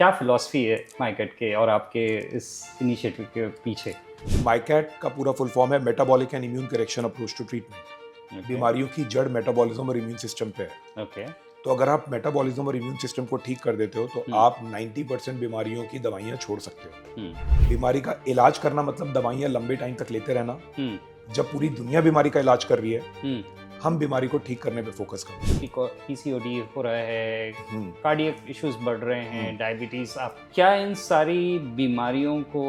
क्या फिलॉसफी है माइकेट के और आपके इस इनिशिएटिव के पीछे? माइकैट का पूरा फुल फॉर्म है metabolic and immune correction approach to treatment. Okay, बीमारियों की जड़ मेटाबॉलिज्म और इम्यून सिस्टम पे है। ओके। तो अगर आप मेटाबॉलिज्म और इम्यून सिस्टम को ठीक कर देते हो तो हुँ। आप 90% बीमारियों की दवाइयाँ छोड़ सकते हो। हुँ, बीमारी का इलाज करना मतलब दवाइयाँ लंबे टाइम तक लेते रहना। हुँ, जब पूरी दुनिया बीमारी का इलाज कर रही है, हुँ। हम बीमारी को ठीक करने पे फोकस करते हैं। पीसीओडी हो रहा है, हम्म, कार्डियक इश्यूज बढ़ रहे हैं, हम्म। डायबिटीज, आप क्या इन सारी बीमारियों को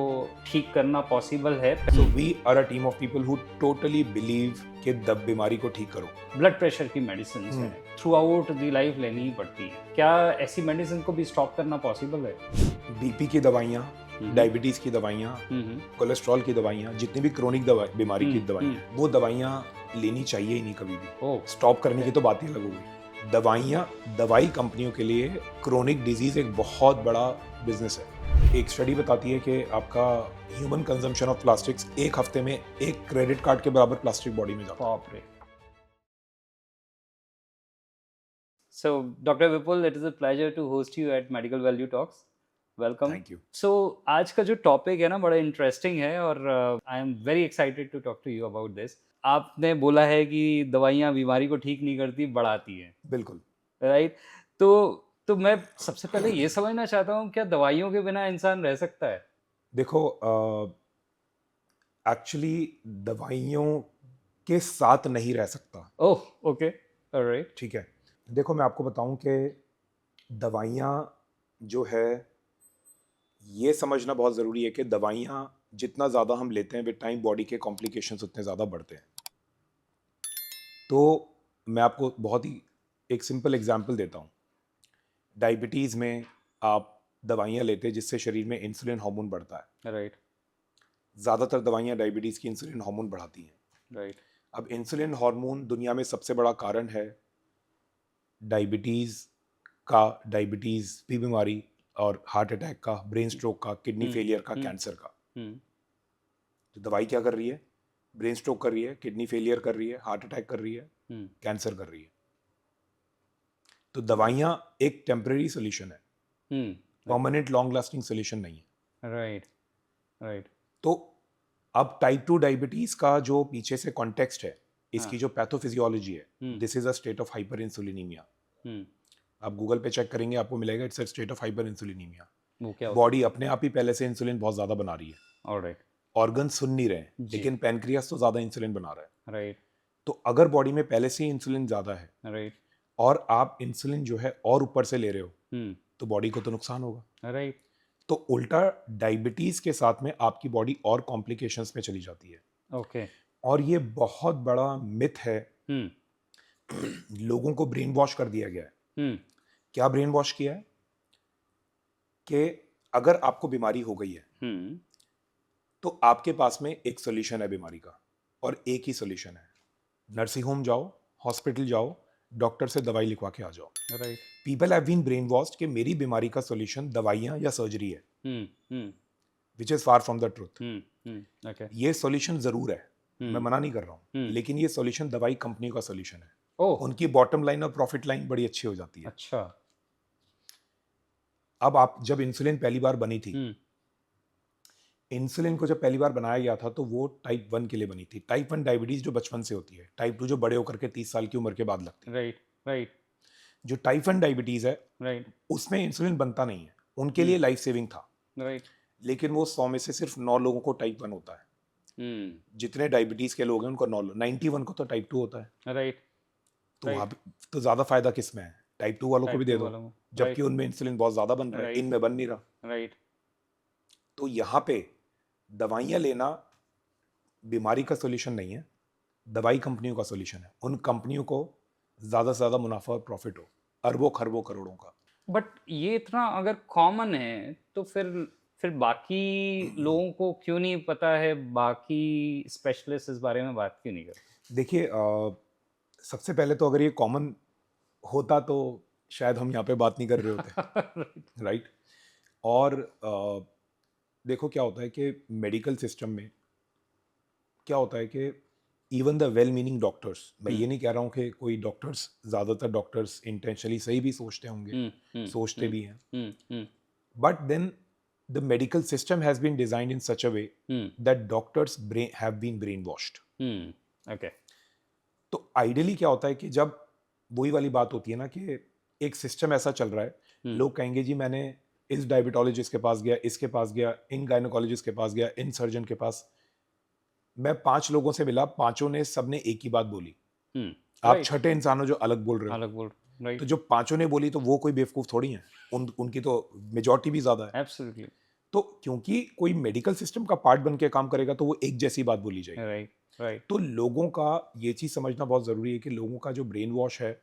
ठीक करना पॉसिबल है? So we are a team of people who totally believe कि दब बीमारी को ठीक करो। ब्लड प्रेशर की मेडिसिन है, थ्रू आउट दी लाइफ लेनी ही पड़ती है। क्या ऐसी मेडिसिन को भी स्टॉप करना पॉसिबल है? बीपी की दवाइयाँ, डायबिटीज की दवाइयाँ, हम्म, कोलेस्ट्रॉल की दवाइयाँ, जितनी भी क्रोनिक बीमारी की दवाइयाँ, वो दवाइयाँ लेनी चाहिए ही नहीं कभी भी। ओह, स्टॉप करने की तो बात ही अलग हो गई। दवाई कंपनियों के लिए क्रोनिक डिजीज एक बहुत बड़ा बिजनेस है। एक स्टडी बताती है कि आपका ह्यूमन कंजम्पशन ऑफ प्लास्टिक्स एक हफ्ते में एक क्रेडिट कार्ड के बराबर प्लास्टिक बॉडी में जाता है। बाप रे। So, Dr. Vipul, it is a pleasure to host you at Medical Value Talks. Welcome. Thank you. So, आज का जो टॉपिक है ना बड़ा इंटरेस्टिंग है और I am very excited to talk to you about this. आपने बोला है कि दवाइयाँ बीमारी को ठीक नहीं करती, बढ़ाती हैं, बिल्कुल। राइट? तो मैं सबसे पहले ये समझना चाहता हूँ, क्या दवाइयों के बिना इंसान रह सकता है? देखो, एक्चुअली दवाइयों के साथ नहीं रह सकता। ओह, ओके, ऑलराइट। ठीक है। देखो, मैं आपको बताऊं कि दवाइयाँ जो है, ये समझना बहुत ज़रूरी है कि दवाइयाँ जितना ज़्यादा हम लेते हैं विद टाइम बॉडी के कॉम्प्लिकेशंस उतने ज़्यादा बढ़ते हैं। तो मैं आपको बहुत ही एक सिंपल एग्जांपल देता हूँ। डायबिटीज़ में आप दवाइयाँ लेते हैं जिससे शरीर में इंसुलिन हार्मोन बढ़ता है। राइट, ज़्यादातर दवाइयाँ डायबिटीज़ की इंसुलिन हार्मोन बढ़ाती हैं। राइट। अब इंसुलिन हार्मोन दुनिया में सबसे बड़ा कारण है डायबिटीज़ डायबिटीज़ भी बीमारी और हार्ट अटैक का, ब्रेन स्ट्रोक का, किडनी फेलियर का, कैंसर का। हम्म, तो दवाई क्या कर रही है? ब्रेन स्ट्रोक कर रही है, किडनी फेलियर कर रही है, हार्ट अटैक कर रही है, हम्म, कैंसर कर रही है। तो दवाइयाँ एक टेम्परेरी सोल्यूशन है, परमानेंट लॉन्ग लास्टिंग सोल्यूशन नहीं है। Right, right. तो अब टाइप 2 डायबिटीज़ का जो पीछे से कॉन्टेक्स्ट है, इसकी हाँ। जो पैथोफिजियोलॉजी है, this is a state of hyperinsulinaemia. Hmm, आप गूगल पे चेक करेंगे, आपको मिलेगा it's a state of hyperinsulinaemia. वो क्या बॉडी अपने आप ही पहले से इंसुलिन बहुत ज़्यादा बना रही है, ऑलराइट, ऑर्गन सुन नहीं रहे हैं, जी। लेकिन पैनक्रियास तो ज़्यादा इंसुलिन बना रहा है। राइट, तो अगर बॉडी में पहले से ही इंसुलिन ज़्यादा है राइट। और आप इंसुलिन जो है और ऊपर से ले रहे हो, हम्म, तो बॉडी को तो नुकसान होगा। राइट। तो उल्टा डायबिटीज़ के साथ में आपकी बॉडी और कॉम्प्लिकेशंस में चली जाती है। ओके। और ये बहुत बड़ा मिथ है, हम्म, लोगों को ब्रेन वॉश कर दिया गया है। हम्म, क्या ब्रेन वॉश किया है? कि अगर आपको बीमारी हो गई है हम्म, तो आपके पास में एक सोल्यूशन है बीमारी का, और एक ही सोल्यूशन है। नर्सिंग होम जाओ, हॉस्पिटल जाओ, डॉक्टर से दवाई लिखवा के आ जाओ। Right. People have been brainwashed कि मेरी बीमारी का सोल्यूशन दवाइयाँ या सर्जरी है, hmm, hmm, which is far from the truth. Okay. ये सॉल्यूशन ज़रूर है, मैं मना नहीं कर रहा हूँ, लेकिन ये सॉल्यूशन दवाई कंपनी का सॉल्यूशन है। ओह, उनकी बॉटम लाइन और प्रॉफिट लाइन बड़ी अच्छी हो जाती है। अच्छा। अब आप जब इंसुलिन पहली बार बनी थी, हम्म, इंसुलिन को जब पहली बार बनाया गया था तो वो टाइप 1 के लिए बनी थी। टाइप 1 डायबिटीज जो बचपन से होती है, टाइप 2 जो बड़े होकर के 30 साल की उम्र के बाद लगती है। राइट, राइट, जो टाइप 1 डायबिटीज है राइट, उसमें इंसुलिन बनता नहीं है, उनके लिए लाइफ सेविंग था। राइट। लेकिन वो 100 में से सिर्फ 9 लोगों को टाइप 1 होता है। हम्म, जितने डायबिटीज के लोग हैं उनको 9, 91 को तो टाइप 2 होता है। राइट, तो वहाँ राइट। तो ज़्यादा फायदा किस में है? टाइप 2 वालों को भी टाइप दे 2 दो, वालों को, जबकि राइट, उनमें इंसुलिन बहुत ज़्यादा बन रहा है, राइट, इनमें बन नहीं रहा। राइट। तो यहाँ पे दवाइयाँ लेना बीमारी का सोल्यूशन नहीं है, दवाई कंपनियों का सोल्यूशन है। उन कंपनियों को ज़्यादा से ज़्यादा मुनाफा और प्रॉफिट हो, अरबों खरबों करोड़ों का। बट ये इतना अगर कॉमन है तो फिर बाकी लोगों को क्यों नहीं पता है, बाकी स्पेशलिस्ट इस बारे में बात क्यों नहीं करते? देखिए, सबसे पहले तो अगर ये कॉमन होता तो शायद हम यहाँ पे बात नहीं कर रहे होते, राइट। और देखो क्या होता है कि मेडिकल सिस्टम में क्या होता है कि even the well meaning doctors, मैं ये नहीं कह रहा हूँ कि कोई डॉक्टर्स, ज़्यादातर डॉक्टर्स इंटेंशनली सही भी सोचते होंगे, हम्म, हम्म, सोचते हम्म, भी हैं, हम्म, हम्म, But then the medical system has been designed in such a way that doctors have been brainwashed. Okay. तो आइडियली क्या होता है कि जब वही वाली बात होती है ना कि एक सिस्टम ऐसा चल रहा है, लोग कहेंगे जी मैंने इस डायबिटोलॉजिस्ट के पास गया, इसके पास गया, इन गायनोकोलॉजिस्ट के पास गया, इन सर्जन के पास, मैं 5 लोगों से मिला, पांचों ने सबने एक ही बात बोली। आप Right. छठे इंसान हो जो अलग बोल रहे हो। अलग बोल, राइट, तो जो पांचों ने बोली तो वो कोई बेवकूफ थोड़ी है, उनकी तो मेजॉरिटी भी ज्यादा है। एब्सोल्युटली, तो क्योंकि कोई मेडिकल सिस्टम का पार्ट बन के काम करेगा तो वो एक जैसी बात बोली जाएगी। राइट, राइट, तो लोगों का ये चीज समझना बहुत जरूरी है कि लोगों का जो ब्रेन वॉश है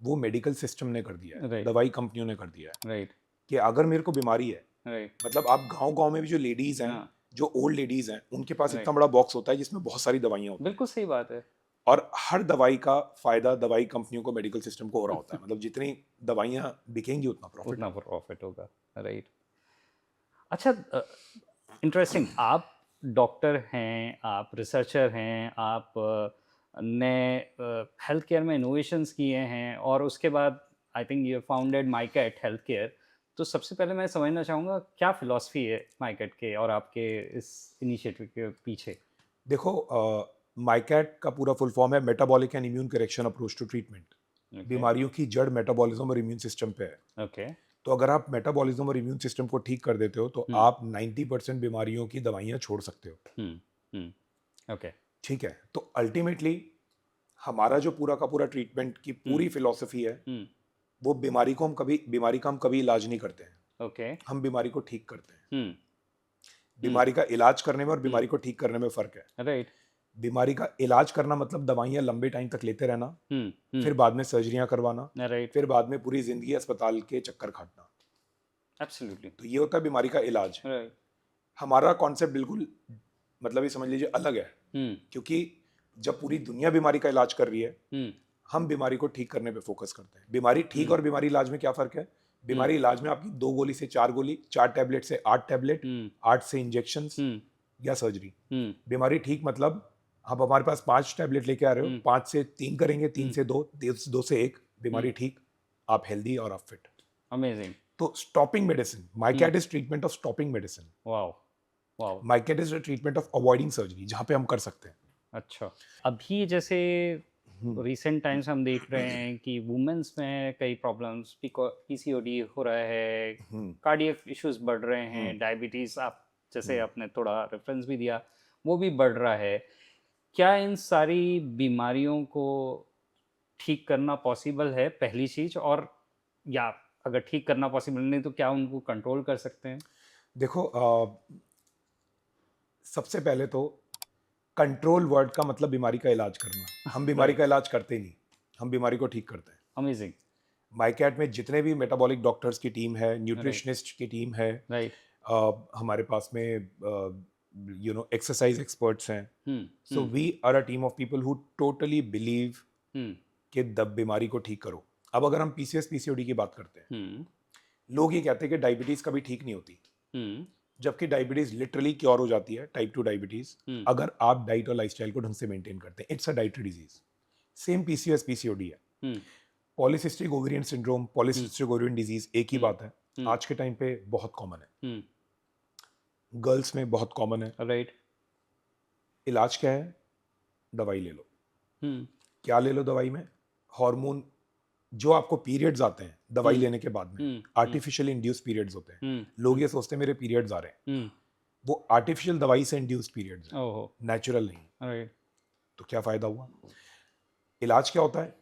वो मेडिकल सिस्टम ने कर दिया है, Right. दवाई कंपनियों ने कर दिया है राइट, कि अगर मेरे को बीमारी है, राइट, मतलब आप गांव गांव में भी जो लेडीज हैं, हाँ, जो ओल्ड लेडीज हैं, उनके पास Right. इतना बड़ा बॉक्स होता है जिसमें बहुत सारी दवाइयां होती हैं, बिल्कुल सही बात है, और हर दवाई का फायदा दवाई कंपनियों को, मेडिकल सिस्टम को हो रहा होता है। मतलब जितनी दवाइयां बिकेंगी उतना प्रॉफिट। उतना प्रॉफिट होगा, राइट। अच्छा, इंटरेस्टिंग, आप डॉक्टर हैं, आप रिसर्चर हैं, आप नए हेल्थ केयर में इनोवेशंस किए हैं, और उसके बाद I think you founded Mycat health care. तो सबसे पहले मैं समझना चाहूँगा क्या फिलॉसफी है माइकैट के और आपके इस इनिशिएटिव के पीछे। देखो, माइकैट का पूरा फुल फॉर्म है metabolic and immune correction approach to treatment. बीमारियों की जड़ मेटाबॉलिज्म और इम्यून सिस्टम पे है। ओके, तो अगर आप मेटाबॉलिज्म और इम्यून सिस्टम को ठीक कर देते हो तो आप 90% बीमारियों की दवाइयां छोड़ सकते हो। ओके, ठीक है, तो अल्टीमेटली हमारा जो पूरा का पूरा ट्रीटमेंट की पूरी फिलॉसफी है वो बीमारी का हम कभी इलाज नहीं करते हैं, ओके, हम बीमारी को ठीक करते हैं। बीमारी का इलाज करने में और बीमारी को ठीक करने में फर्क है। राइट, बीमारी का इलाज करना मतलब दवाइयां लंबे टाइम तक लेते रहना, फिर बाद में सर्जरियां करवाना, राइट, फिर बाद में पूरी जिंदगी अस्पताल के चक्कर काटना। एब्सोल्युटली, तो ये होता है बीमारी का इलाज। राइट, हमारा कॉन्सेप्ट बिल्कुल, मतलब ये समझ लीजिए अलग है, क्योंकि जब पूरी दुनिया बीमारी का इलाज कर रही है, हम बीमारी को ठीक करने पे फोकस करते हैं। बीमारी ठीक और बीमारी इलाज में क्या फर्क है? बीमारी इलाज में आपकी 2 गोली से 4 गोली, 4 टैबलेट से 8 टैबलेट, 8 से इंजेक्शंस या सर्जरी। बीमारी ठीक मतलब आप हमारे पास 5 टैबलेट लेके आ रहे हो, 5 से 3 करेंगे, 3 से 2, 2 से 1, बीमारी ठीक, आप हेल्दी और आप फिट। अमेजिंग, तो stopping medicine, Mycat is treatment of stopping medicine. Wow, wow, Mycat is a treatment of avoiding surgery, जहां पे हम कर सकते हैं। अच्छा। अभी जैसे रिसेंट टाइम्स हम देख रहे हैं कि वुमेन्स में कई प्रॉब्लम्स, पीसीओडी हो रहा है, कार्डियक इश्यूज बढ़ रहे हैं, डायबिटीज़, आप जैसे आपने थोड़ा रेफरेंस भी दिया, वो भी बढ़ रहा है। क्या इन सारी बीमारियों को ठीक करना पॉसिबल है, पहली चीज़? और या अगर ठीक करना पॉसिबल नहीं तो क्या उनको कंट्रोल कर सकते हैं? देखो, सबसे पहले तो कंट्रोल वर्ड का मतलब बीमारी का इलाज करना। हम बीमारी का इलाज करते ही नहीं, हम बीमारी को ठीक करते हैं। अमेजिंग, माइकैट में जितने भी मेटाबॉलिक डॉक्टर्स की टीम है, न्यूट्रिशनिस्ट की टीम है, राइट, हमारे पास में एक्सरसाइज एक्सपर्ट्स हैं। So we are a team of people who totally believe कि बीमारी को ठीक करो। अब अगर हम पीसीएस पीसीओडी की बात करते हैं, लोग ये कहते हैं कि डायबिटीज कभी ठीक नहीं होती, जबकि डायबिटीज लिटरली क्योर हो जाती है, टाइप 2 डायबिटीज, अगर आप डाइट और लाइफस्टाइल को ढंग से मेंटेन करते हैं। It's a dietary disease. Same PCS PCOD है। Polycystic ovarian syndrome, polycystic ovarian disease एक ही बात है। आज के टाइम पे बहुत कॉमन है, गर्ल्स में बहुत कॉमन है। राइट, इलाज क्या है? दवाई ले लो। क्या ले लो दवाई में? हार्मोन, जो आपको पीरियड्स आते हैं दवाई लेने के बाद में, आर्टिफिशियल इंड्यूस पीरियड्स होते हैं। लोग ये सोचते हैं मेरे पीरियड्स आ रहे हैं, वो आर्टिफिशियल दवाई से इंड्यूस पीरियड्स हैं, ओहो, नेचुरल नहीं। राइट, तो क्या फायदा हुआ? इलाज क्या होता है?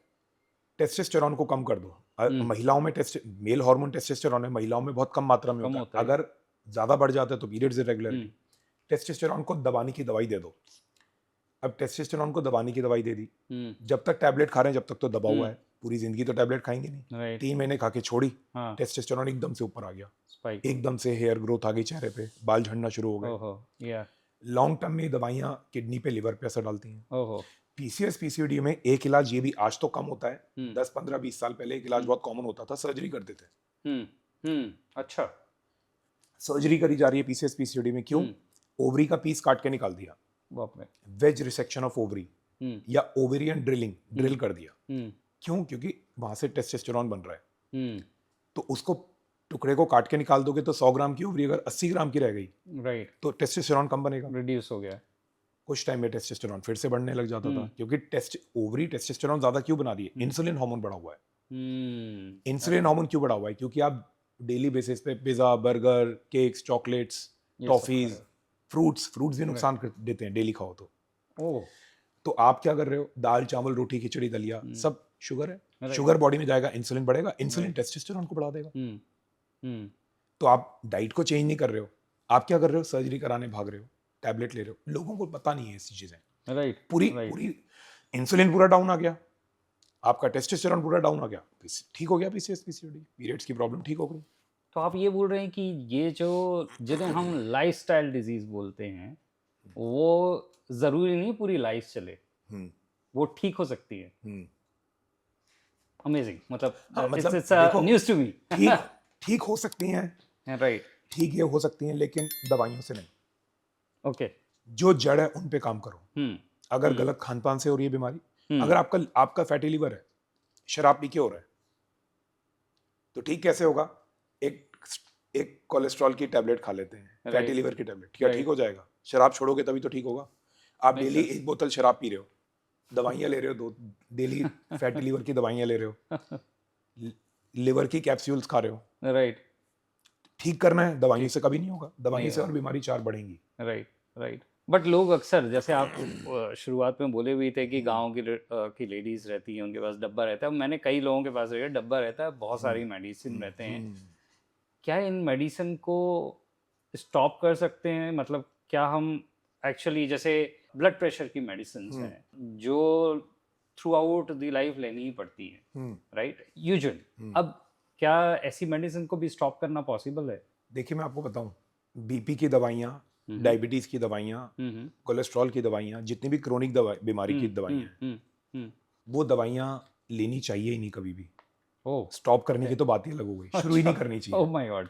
टेस्टोस्टेरोन को कम कर दो। महिलाओं में मेल हार्मोन टेस्टोस्टेरोन है, महिलाओं में बहुत कम मात्रा में कम होता होता है। है। अगर ज्यादा बढ़ जाता है तो पीरियड्स इरेगुलरिटी। टेस्टोस्टेरोन को दबाने की दवाई दे दो। अब टेस्टोस्टेरोन को दबाने की दवाई दे दी, जब तक टैबलेट खा रहे हैं जब तक तो दबा हुआ है, पूरी जिंदगी तो टैबलेट खाएंगे नहीं। राइट, 3 महीने खा के छोड़ी, हाँ, टेस्टोस्टेरोन एकदम से ऊपर आ गया, स्पाइक, एकदम से हेयर ग्रोथ आ गई चेहरे पे, बाल झड़ना शुरू हो गए। ओहो, या, लॉन्ग टर्म में ये दवाइयां किडनी पे, लिवर पे असर डालती हैं। ओहो, पीसीएस पीसीओडी में एक इलाज ये भी आज तो कम होता है, 10 15 20 साल पहले एक इलाज बहुत कॉमन होता था, सर्जरी करते थे। अच्छा, सर्जरी करी जा रही है पीसीएस पीसीओडी में, क्यों? ओवरी का पीस काट के निकाल दिया, बाप रे, वेज रिसेक्शन ऑफ ओवरी या ओवेरियन ड्रिल कर दिया। क्यों? क्योंकि वहां से टेस्टोस्टेरोन बन रहा है, तो उसको टुकड़े को काट के निकाल दोगे तो 100 ग्राम की ओवरी अगर 80 ग्राम की रह गई राइट, तो टेस्टोस्टेरोन कम बनेगा। रिड्यूस हो गया। कुछ टाइम में टेस्टोस्टेरोन फिर से बढ़ने लग जाता था, हम्म क्योंकि ओवरी टेस्टोस्टेरोन ज्यादा क्यों बना रही है? हम्म इंसुलिन हार्मोन बढ़ा हुआ है। इंसुलिन अच्छा, हार्मोन क्यों बढ़ा हुआ है? क्योंकि आप डेली बेसिस पे पिज्जा, बर्गर, केक्स, चॉकलेट्स, ये सब खा टॉफीज, रहे हो। फ्रूट्स भी राइट, नुकसान देते हैं डेली खाओ तो। ओह, तो आप क्या कर रहे हो? दाल, चावल, रोटी, खिचड़ी, दलिया, सब शुगर है। राइट, शुगर बॉडी में जाएगा, इंसुलिन बढ़ेगा, इंसुलिन राइट, टेस्टोस्टेरोन को बढ़ा देगा। हम्म, तो आप डाइट को चेंज नहीं कर रहे हो, आप क्या कर रहे हो? सर्जरी कराने भाग रहे हो, टैबलेट ले रहे हो। लोगों को पता नहीं है ऐसी चीजें। राइट, पूरी राइट। पूरी इंसुलिन पूरा डाउन आ गया, आपका टेस्टोस्टेरोन पूरा डाउन आ गया, ठीक हो गया पीसीएस पीसीओडी, पीरियड्स की प्रॉब्लम ठीक हो गई। तो आप ये बोल रहे हैं कि ये जो जिन्हें हम लाइफस्टाइल डिजीज बोलते हैं, वो जरूरी नहीं पूरी लाइफ चले, हम्म वो ठीक हो सकती है। हम्म अमेजिंग, मतलब हाँ, इट्स मतलब इट्स देखो, न्यूज़ टू मी। ठीक ठीक हो सकती हैं, राइट, ठीक ये हो सकती हैं, लेकिन दवाइयों से नहीं। ओके, जो जड़ है उन पे काम करो। हम्म, अगर गलत खान पान से हो रही है बीमारी, हम्म, अगर आपका आपका फैटी लीवर है, शराब पी के हो रहा है, तो ठीक कैसे होगा? एक एक कोलेस्ट्रॉल की टैबलेट खा लेते हैं, फैटी राइट, लीवर की टैबलेट, क्या ठीक राइट, हो जाएगा? शराब छोड़ोगे तभी तो ठीक होगा। आप मेक डेली सेंस। एक बोतल शराब पी रहे हो, दवाइयाँ ले रहे हो, दो डेली फैटी लीवर की दवाइयाँ ले रहे हो, लिवर की कैप्सूल्स खा रहे हो, राइट, ठीक करना है, दवाइयों ठीक से कभी नहीं होगा। दवाइयों नहीं से और होगा। बीमारी 4 बढ़ेंगी। Right, right. बट लोग अक्सर, जैसे आप शुरुआत में बोले भी थे कि गांव की लेडीज रहती हैं, उनके पास डब्बा रहता है। मैंने कई लोगों के पास देखा डब्बा रहता है, बहुत सारी मेडिसिन रहते हैं। क्या इन मेडिसिन को स्टॉप कर सकते हैं? मतलब क्या हम एक्चुअली, जैसे ब्लड प्रेशर की मेडिसिन हैं जो थ्रू आउट द लाइफ लेनी ही पड़ती है, राइट, यूजुअली, अब क्या ऐसी मेडिसिन को भी स्टॉप करना पॉसिबल है? देखिए मैं आपको बताऊं, बीपी की दवाइयाँ, डायबिटीज की दवाइयाँ, कोलेस्ट्रॉल की दवाइयाँ, जितनी भी क्रोनिक बीमारी की दवाइयाँ हैं, वो दवाइयाँ लेनी चाहिए ही नहीं कभी भी। ओह, स्टॉप करने की तो बात ही अलग हो गई, शुरू ही नहीं करनी ओह चाहिए। माय गॉड,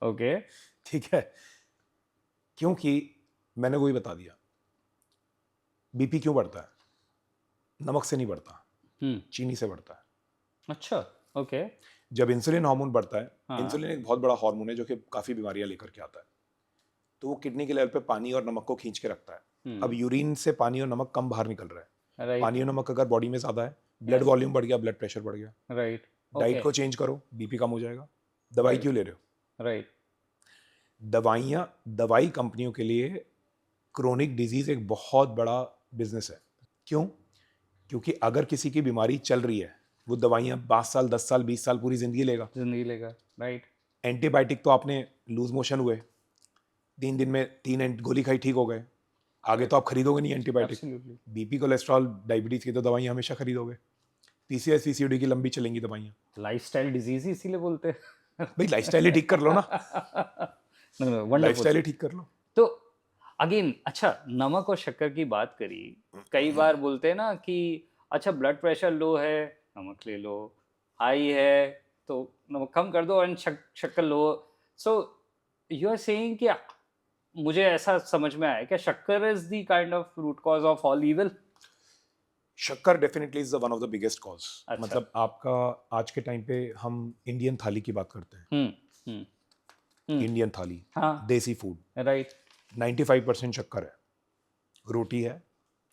ओके, ठीक है, क्योंकि मैंने वही बता दिया, बीपी क्यों बढ़ता है? नमक से नहीं बढ़ता, चीनी से बढ़ता है। अच्छा, ओके, जब इंसुलिन हार्मोन बढ़ता है, हाँ, इंसुलिन एक बहुत बड़ा हार्मोन है जो कि काफ़ी बीमारियां लेकर के आता है, तो वो किडनी के लेवल पे पानी और नमक को खींच के रखता है। अब यूरिन से पानी और नमक कम बाहर निकल रहा है, राइट, पानी और नमक अगर बॉडी में ज़्यादा है, ब्लड वॉल्यूम बढ़ गया, ब्लड प्रेशर बढ़ गया। राइट, डाइट ओके, को चेंज करो, बीपी कम हो जाएगा। दवाई क्यों ले रहे हो? राइट, दवाई कंपनियों के लिए क्रोनिक डिजीज एक बहुत बड़ा बिजनेस है। क्यों? क्योंकि अगर किसी की बीमारी चल रही है, वो दवाइयाँ 5 साल, 10 साल, 20 साल पूरी जिंदगी लेगा। जिंदगी लेगा, राइट, एंटीबायोटिक तो आपने लूज मोशन हुए, 3 दिन में 3 गोली खाई, ठीक हो गए, आगे तो आप खरीदोगे नहीं antibiotic. Absolutely, BP, cholesterol, diabetes की तो दवाइयाँ हमेशा खरीदोगे। पीसीएस पीसीओडी की लंबी चलेंगी दवाइयाँ। लाइफस्टाइल डिजीज ही इसीलिए बोलते हैं। भाई लाइफस्टाइल ही ठीक कर लो ना, वंडरफुल। लाइफस्टाइल ही ठीक कर लो। तो अगेन, अच्छा, नमक और शक्कर की बात करी, कई बार बोलते हैं ना कि अच्छा ब्लड प्रेशर लो है, नमक ले लो, हाई है तो नमक कम कर दो, एंड शक्कर लो। सो यू आर सेइंग कि मुझे ऐसा समझ में आया, क्या shakkar is the kind of root cause of all evil? Shakkar definitely is one of the biggest cause. अच्छा, मतलब आपका आज के टाइम पे हम इंडियन थाली की बात करते हैं, हम्म, इंडियन थाली, हाँ, देसी फूड, राइट, 95% शक्कर है। रोटी है,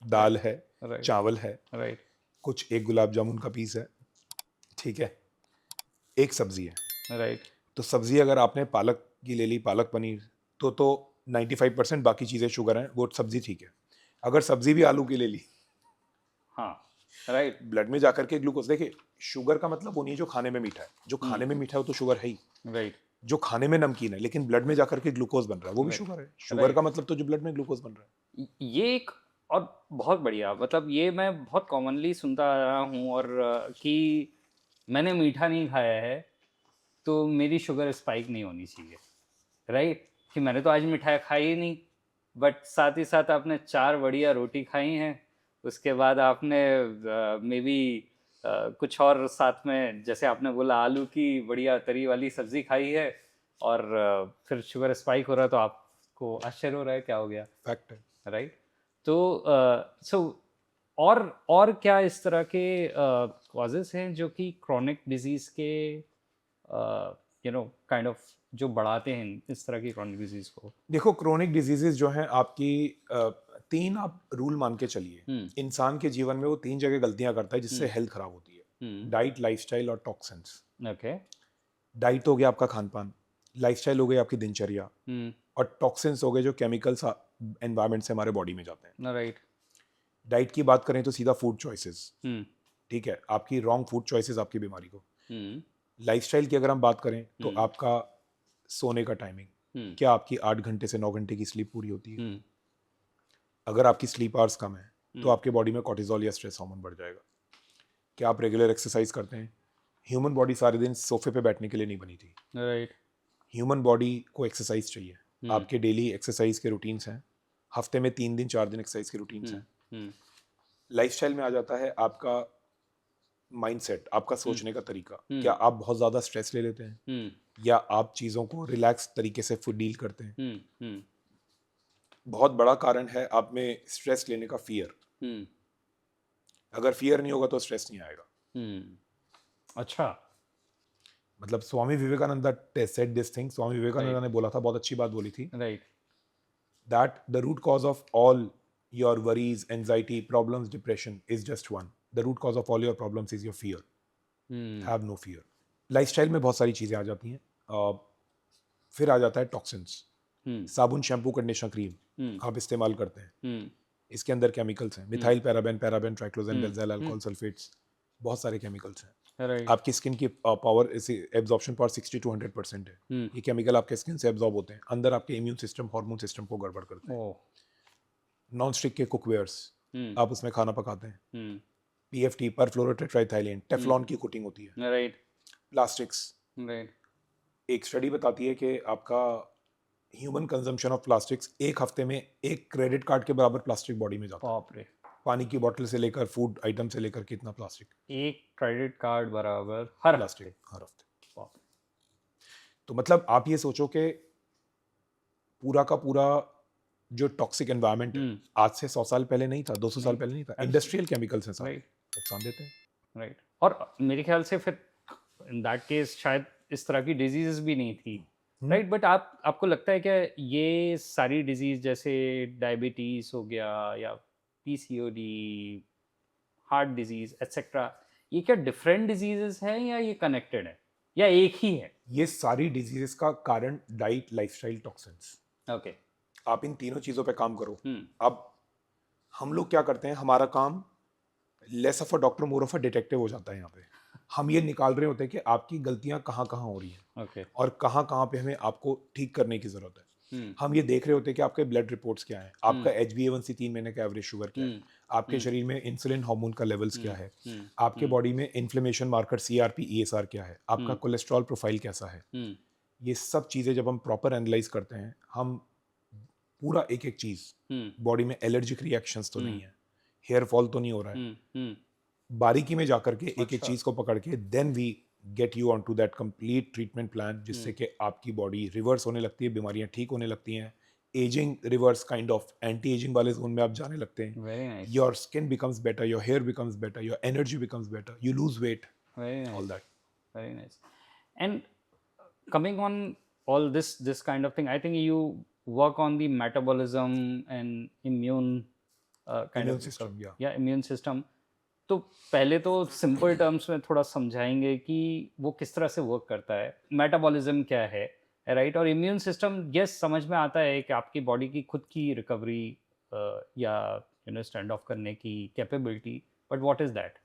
दाल है, राइट, चावल है, राइट, कुछ एक गुलाब जामुन का पीस है, ठीक है, एक सब्जी है। राइट, तो सब्जी अगर आपने पालक की ले ली, पालक पनीर, तो 95% बाकी चीज़ें शुगर हैं, वो सब्जी ठीक है। अगर सब्जी भी आलू की ले ली, हाँ, राइट, ब्लड में जाकर के ग्लूकोज, देखिए शुगर का मतलब वो नहीं है जो खाने में मीठा है, जो खाने में मीठा है वो तो शुगर है ही। राइट, जो खाने में नमकीन है लेकिन ब्लड में जाकर के ग्लूकोज बन रहा है, वो भी Right. शुगर है। शुगर का मतलब तो जो ब्लड में ग्लूकोज बन रहा है। ये एक और बहुत बढ़िया, मतलब ये मैं बहुत कॉमनली सुनता आ रहा हूँ, और कि मैंने मीठा नहीं खाया है तो मेरी शुगर स्पाइक नहीं होनी चाहिए, राइट, कि मैंने तो आज मिठाई खाई ही नहीं, बट साथ ही साथ आपने 4 बढ़िया रोटी खाई हैं, उसके बाद आपने मे बी कुछ और साथ में, जैसे आपने बोला आलू की बढ़िया तरी वाली सब्जी खाई है, और फिर शुगर स्पाइक हो रहा है, तो आपको आश्चर्य हो रहा है क्या हो गया, फैक्ट है। राइट? तो सो और क्या इस तरह के कॉजेस हैं जो कि क्रॉनिक डिजीज के काइंड ऑफ जो बढ़ाते हैं इस तरह की क्रॉनिक डिजीज को? देखो, क्रोनिक डिजीजेज जो हैं आपकी, तीन आप रूल मान के चलिए। इंसान के जीवन में वो तीन जगह गलतियां करता है जिससे हेल्थ खराब होती है: डाइट, लाइफस्टाइल और टॉक्सिन्स। ओके। डाइट हो गया आपका खान पान, लाइफस्टाइल हो गई आपकी दिनचर्या, और टॉक्सिन्स हो गए जो केमिकल्स एनवायरनमेंट से हमारे बॉडी में जाते हैं। राइट। डाइट की बात करें तो सीधा फूड चॉइसेस, ठीक है, आपकी रॉन्ग फूड चॉइसेस आपकी बीमारी को। लाइफस्टाइल की अगर हम बात करें तो आपका सोने का टाइमिंग, क्या आपकी 8 घंटे से 9 घंटे की स्लीप पूरी होती है? अगर आपकी स्लीप आवर्स कम है तो आपके बॉडी में कॉर्टिसोल या स्ट्रेस हार्मोन बढ़ जाएगा। क्या आप रेगुलर एक्सरसाइज करते हैं? ह्यूमन बॉडी सारे दिन सोफे पे बैठने के लिए नहीं बनी थी। राइट। ह्यूमन बॉडी को एक्सरसाइज चाहिए। आपके डेली एक्सरसाइज के रूटीन्स हैं, हफ्ते में 3 दिन 4 दिन एक्सरसाइज के रूटीन्स हैं। लाइफस्टाइल में आ जाता है आपका माइंडसेट, आपका सोचने का तरीका। क्या आप बहुत ज़्यादा स्ट्रेस ले लेते हैं, या आप चीज़ों को रिलैक्स तरीके से डील करते हैं? बहुत बड़ा कारण है आप में स्ट्रेस लेने का फियर। अगर फियर नहीं होगा तो स्ट्रेस नहीं आएगा। अच्छा। मतलब Swami Vivekananda said this thing, Swami Vivekananda ने बोला था, बहुत अच्छी बात बोली थी, right. that the root cause of all your worries, anxiety, problems, depression is just one. The root cause of all your problems is your fear. Have no fear. Lifestyle में बहुत सारी चीज़ें आ जाती हैं। फिर आ जाता है टॉक्सिन्स। साबुन, शैम्पू, कंडीशनर, क्रीम आप इस्तेमाल करते हैं, इसके अंदर केमिकल्स हैं, methyl paraben, paraben, triclosan, benzyl alcohol sulphates, बहुत सारे केमिकल्स हैं। राइट। आपकी स्किन की पावर, एब्जॉर्प्शन पावर 60 to 100% है। ये केमिकल आपके स्किन से एब्जॉर्ब होते हैं, अंदर आपके इम्यून सिस्टम, हार्मोन सिस्टम को गड़बड़ करते हैं। नॉन स्टिक के कुकवेयर्स, आप उसमें खाना पकाते हैं, पीएफटी, परफ्लोरोटेट्राइथाइलिन, टेफ्लॉन की कोटिंग होती है। राइट। Plastics, right. एक स्टडी बताती है कि आपका ह्यूमन कंजम्पशन ऑफ प्लास्टिक्स एक हफ्ते में 1 क्रेडिट कार्ड के बराबर प्लास्टिक बॉडी में जाता है। बाप रे। पानी की बोतल से लेकर फूड आइटम से लेकर कितना प्लास्टिक, एक क्रेडिट कार्ड बराबर हर प्लास्टिक हफ्ते। हर हफ्ते। बाप रे। तो मतलब आप ये सोचो कि पूरा का पूरा जो टॉक्सिक एनवायरनमेंट है, आज से 100 साल पहले नहीं था, 200 साल पहले नहीं था। इंडस्ट्रियल केमिकल्स हैं सारे, राइट। नुकसान देते हैं। राइट। और मेरे ख्याल से फिर इन दैट केस शायद इस तरह की डिजीजेस भी नहीं थी। राइट। बट आपको लगता है क्या ये सारी डिजीज जैसे डायबिटीज हो गया या पीसीओडी, हार्ट डिजीज एटसेट्रा, ये क्या डिफरेंट डिजीजेस हैं या ये कनेक्टेड है या एक ही है? ये सारी डिजीजेस का कारण डाइट, लाइफस्टाइल, टॉक्सिन्स। ओके। आप इन तीनों चीजों पे काम करो। अब हम लोग क्या करते हैं, हमारा काम less of a doctor more of a detective हो जाता है। यहाँ पे हम ये निकाल रहे होते हैं कि आपकी गलतियां कहाँ कहाँ हो रही हैं, ओके। और कहाँ कहाँ पे हमें आपको ठीक करने की जरूरत है। हम ये देख रहे होते हैं कि आपके ब्लड रिपोर्ट्स क्या है, आपका HbA1c 3 महीने का एवरेज शुगर क्या है, आपके शरीर में इंसुलिन हार्मोन का लेवल्स क्या है, आपके बॉडी में इन्फ्लेमेशन मार्कर CRP ESR क्या है, आपका कोलेस्ट्रॉल प्रोफाइल कैसा है। ये सब चीज़ें जब हम प्रॉपर एनालाइज करते हैं, हम पूरा एक एक चीज़, बॉडी में एलर्जिक रिएक्शंस तो नहीं है, हेयर फॉल तो नहीं हो रहा है, बारीकी में जाकर के एक एक चीज़ को पकड़ के then we get you on to that complete treatment plan, जिससे कि आपकी बॉडी रिवर्स होने लगती है, बीमारियां ठीक होने लगती हैं, ageing reverse kind of anti ageing वाले जोन में आप जाने लगते हैं। Very nice. Your skin becomes better, your hair becomes better, your energy becomes better, you lose weight, very nice. All that. Very nice. And coming on all this kind of thing, I think you work on the metabolism and immune kind Immune of system, yeah. Yeah, immune system. तो पहले तो simple terms में थोड़ा समझाएंगे कि वो किस तरह से वर्क करता है, मेटाबॉलिज्म क्या है, राइट? और इम्यून सिस्टम, यस, समझ में आता है कि आपकी बॉडी की खुद की रिकवरी या स्टैंड ऑफ करने की capability, but what is that?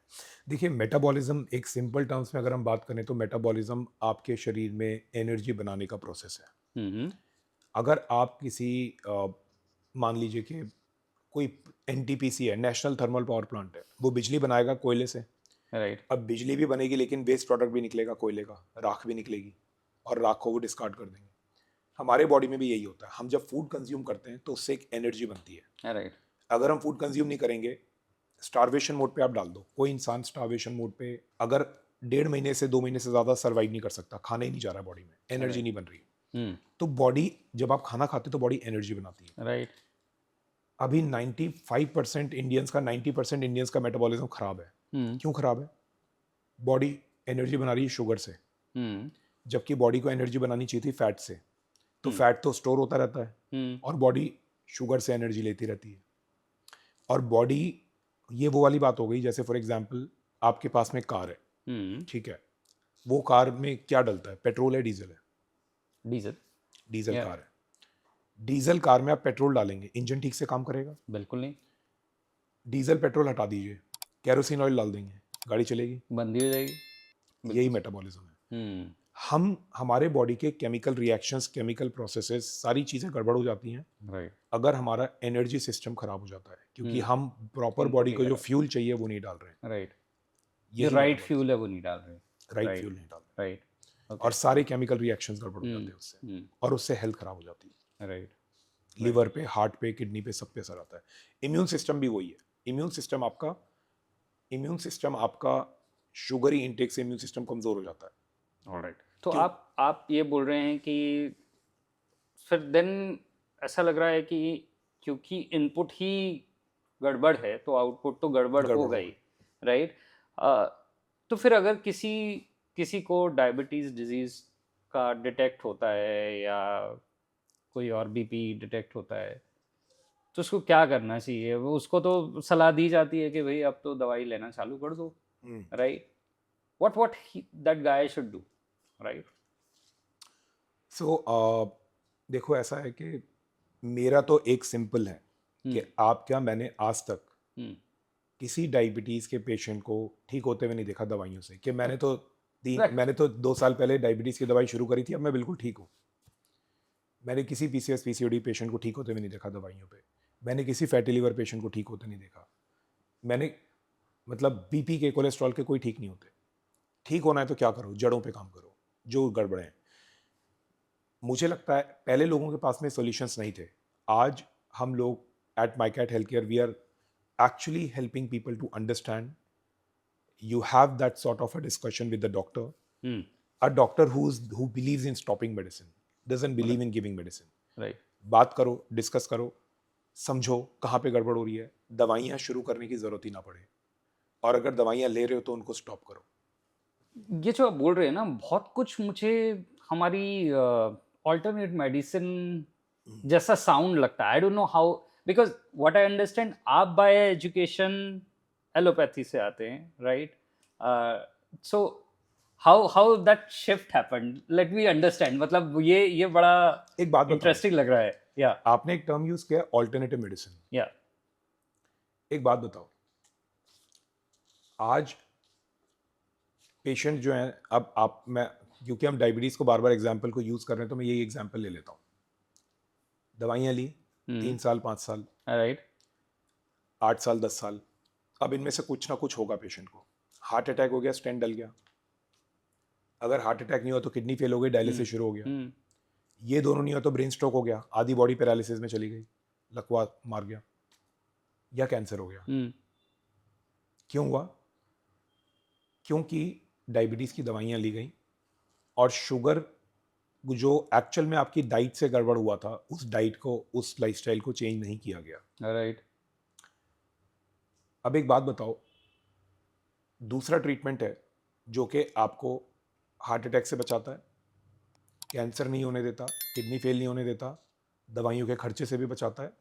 देखिए, मेटाबॉलिज्म एक सिंपल टर्म्स में अगर हम बात करें तो मेटाबॉलिज्म आपके शरीर में एनर्जी बनाने का प्रोसेस है। अगर आप किसी मान लीजिए कि कोई NTPC है, नेशनल थर्मल पावर प्लांट है, वो बिजली बनाएगा कोयले से, राइट। अब बिजली भी बनेगी लेकिन वेस्ट प्रोडक्ट भी निकलेगा कोयले का, राख भी निकलेगी, और राख को वो डिस्कार्ड कर देंगे। हमारे बॉडी में भी यही होता है, हम जब फूड कंज्यूम करते हैं तो उससे एक एनर्जी बनती है। राइट। अगर हम फूड कंज्यूम नहीं करेंगे, स्टारवेशन मोड पे आप डाल दो, कोई इंसान स्टारवेशन मोड पे अगर 1.5 महीने से 2 महीने से ज़्यादा सर्वाइव नहीं कर सकता, खाना ही नहीं जा रहा बॉडी में, एनर्जी नहीं बन रही, तो बॉडी, जब आप खाना खाते हो तो बॉडी एनर्जी बनाती है। राइट। अभी 95% इंडियंस का 90% इंडियंस का मेटाबॉलिज्म खराब है। क्यों खराब है? बॉडी एनर्जी बना रही है शुगर से, जबकि बॉडी को एनर्जी बनानी चाहिए थी फैट से, तो हम्म। फैट तो स्टोर होता रहता है हम्म। और बॉडी शुगर से एनर्जी लेती रहती है। और बॉडी, ये वो वाली बात हो गई जैसे फॉर एग्जांपल आपके पास में कार है, हम्म। ठीक है, वो कार में क्या डलता है, पेट्रोल है डीजल है? डीजल। डीजल या कार है। डीजल कार में आप पेट्रोल डालेंगे, इंजन ठीक से काम करेगा? बिल्कुल नहीं, डीजल पेट्रोल हटा दीजिए, कैरोसिन ऑयल डाल देंगे, गाड़ी चलेगी? बंदी हो जाएगी। यही बिल्कुल। मेटाबॉलिज्म है। हम्म। हम हमारे बॉडी के केमिकल रिएक्शंस, केमिकल प्रोसेसेस, सारी चीज़ें गड़बड़ हो जाती हैं राइट। अगर हमारा एनर्जी सिस्टम खराब हो जाता है, क्योंकि हम प्रॉपर इनपुट बॉडी ही को जो करा। फ्यूल चाहिए वो नहीं डाल रहे हैं। राइट। जो यही राइट मेटाबॉलिज्म, फ्यूल है वो नहीं डाल रहे। Right right. फ्यूल नहीं डाल रहे राइट। हैं। ओके। और सारे केमिकल रिएक्शंस गड़बड़ हो जाते हैं उससे, हम्म। और उससे हेल्थ खराब हो जाती है। राइट। लिवर पे, हार्ट पे, किडनी पे, सब पे असर आता है। इम्यून सिस्टम भी वही है। इम्यून सिस्टम आपका शुगरी इंटेक से इम्यून सिस्टम कमजोर हो जाता है। ऑलराइट। तो क्यों? आप ये बोल रहे हैं कि फिर देन ऐसा लग रहा है कि क्योंकि इनपुट ही गड़बड़ है तो आउटपुट तो गड़बड़ गड़बड़ होगा हो ही। राइट। तो फिर अगर किसी किसी को डायबिटीज़ डिजीज़ का डिटेक्ट होता है या कोई और बीपी डिटेक्ट होता है तो उसको क्या करना चाहिए? वो उसको तो सलाह दी जाती है कि भाई अब तो दवाई लेना चालू कर दो। Hmm. Right. what that guy should do, right? So देखो, ऐसा है कि मेरा तो एक सिंपल है कि आप क्या, मैंने आज तक हम्म। किसी डायबिटीज़ के पेशेंट को ठीक होते हुए नहीं देखा दवाइयों से। कि मैंने तो Correct. मैंने तो 2 साल पहले डायबिटीज़ की दवाई शुरू करी थी, अब मैं बिल्कुल ठीक हूँ। मैंने किसी पीसीएस पीसीओडी पेशेंट को ठीक होते हुए नहीं देखा दवाइयों पे। मैंने किसी फैटी लिवर पेशेंट को ठीक होते नहीं देखा। मैंने, मतलब बीपी के, कोलेस्ट्रॉल के कोई ठीक नहीं होते। ठीक होना है तो क्या करो, जड़ों पे काम करो जो गड़बड़ है। मुझे लगता है पहले लोगों के पास में सॉल्यूशंस नहीं थे। आज हम लोग at Mycat health care, we are actually helping people to understand. You have that sort of a discussion with the doctor. A doctor who believes in stopping medicine, doesn't believe in giving medicine. Right. बात करो, discuss करो, समझो कहाँ पे गड़बड़ हो रही है, दवाइयाँ शुरू करने की ज़रूरत ही ना पड़े, और अगर दवाइयाँ ले रहे हो तो उनको स्टॉप करो। ये जो आप बोल रहे हैं ना, बहुत कुछ मुझे हमारी ऑल्टरनेट मेडिसिन जैसा साउंड लगता है। I don't know how, because what I understand आप बाय एजुकेशन एलोपैथी से आते हैं, right? So how that shift happened, let me understand. मतलब ये बड़ा एक बात बताओ, इंटरेस्टिंग लग रहा है। या आपने एक टर्म यूज किया ऑल्टरनेटिव मेडिसिन। या एक बात बताओ, आज पेशेंट जो है, अब आप, मैं, क्योंकि हम डायबिटीज़ को बार बार एग्जाम्पल को यूज़ कर रहे हैं तो मैं यही एग्जाम्पल ले लेता हूँ। दवाइयाँ ली 3 साल, 5 साल, राइट। 8 साल, 10 साल, अब इनमें से कुछ ना कुछ होगा पेशेंट को। हार्ट अटैक हो गया, स्टेंट डल गया। अगर हार्ट अटैक नहीं हुआ तो किडनी फेल हो गई, डायलिसिस शुरू हो गया। ये दोनों नहीं हुआ तो ब्रेन स्ट्रोक हो गया, आधी बॉडी पैरालिसिस में चली गई, लकवा मार गया, या कैंसर हो गया। क्यों हुआ? क्योंकि डायबिटीज़ की दवाइयाँ ली गई और शुगर जो एक्चुअल में आपकी डाइट से गड़बड़ हुआ था, उस डाइट को, उस लाइफस्टाइल को चेंज नहीं किया गया। राइट। अब एक बात बताओ, दूसरा ट्रीटमेंट है जो कि आपको हार्ट अटैक से बचाता है, कैंसर नहीं होने देता, किडनी फेल नहीं होने देता, दवाइयों के खर्चे से भी बचाता है,